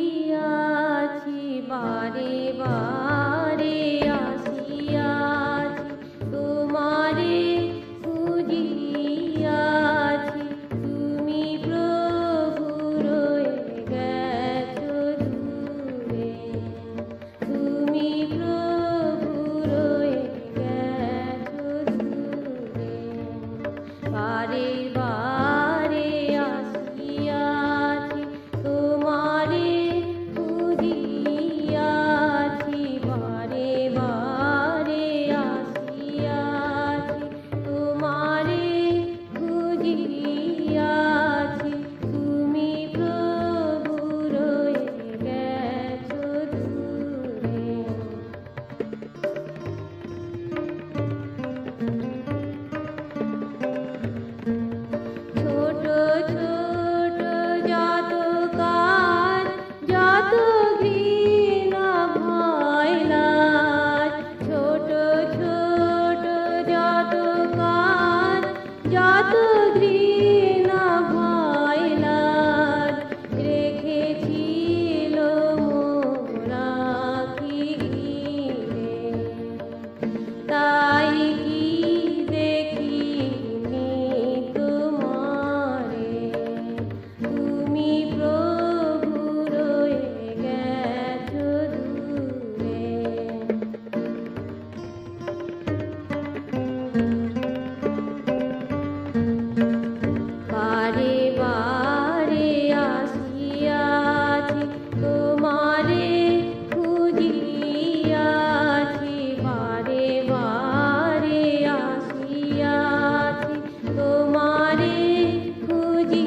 খুঁজিয়াছি বারে বারে আসিয়াছি তোমারে খুঁজিয়াছি তুমি প্রভু রয়ে গেছো দূরে তুমি প্রভু রয়ে গেছো দূরে বারে বারে আসিয়াছি তোমারে খুঁজিয়াছি বারে বারে আসিয়াছি তোমারে খুঁজিয়াছি তুমি প্রভু রয়ে গেছো দূরে ছোট ছোট যত কাজ যত ঘৃণা ভয় লাজ ছোট ছোট যত কাজ যত ঘৃণা ভয় লাজ রেখেছিল মোরা কি ঘিরে তাই কি দেখিনি তোমারে তুমি প্রভু রয়ে গেছো দূরে বারে বারে আসিয়াছি তোমারে খুঁজিয়াছি বারে বারে আসিয়াছি তোমারে খুঁজিয়াছি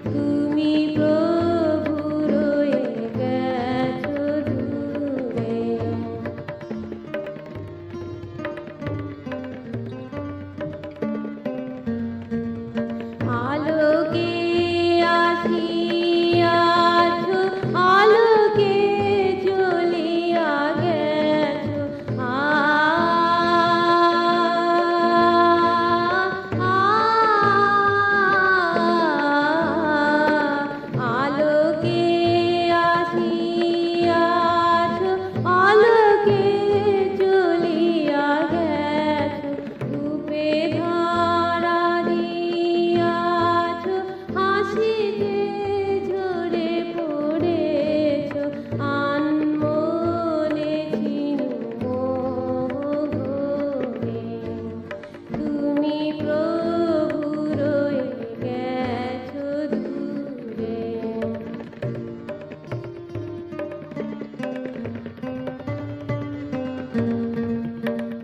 তুমি প্রভু রয়ে গেছো দূরে আলোকে আসিয়াছো আলোকে চলিয়া গেছো আলোকে আসিয়াছো আলোকে চলিয়া গেছো রূপে ধরা দিয়াছো হাসিতে ঝরে পড়েছো আনমনে চিনু মোহরে তুমি প্রভু রয়ে গেছো দূরে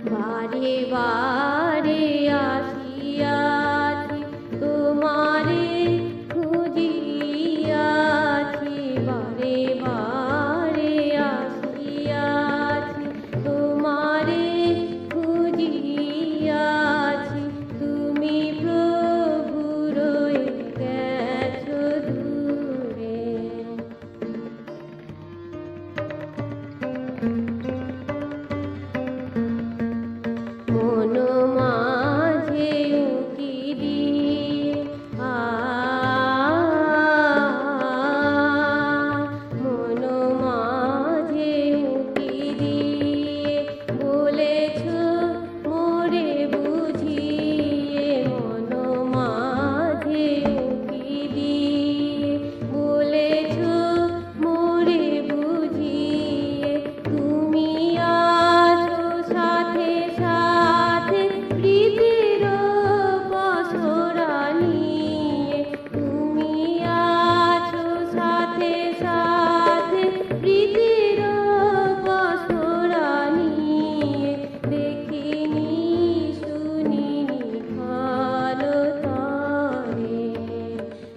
বারে বারে আসিয়াছি তোমারে খুঁজিয়াছি বারে বারে আসিয়াছি তোমারে খুঁজিয়াছি তুমি প্রভু রয়ে গেছো দূরে মন মাঝে উকি দিয়ে মন মাঝে উকি দিয়ে বলেছো মোরে বুঝিয়ে মন মাঝে উকি দিয়ে বলেছো মোরে বুঝিয়ে তুমি আছো সাথে সাথে প্রীতির পসরা নিয়ে তুমি আছো সাথে সাথে প্রীতির পসরা নিয়ে দেখিনি শুনিনি ভালো তরে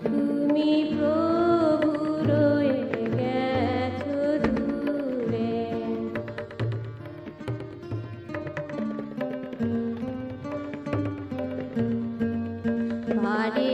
তুমি প্রভু রয়ে গেছো দূরে বারে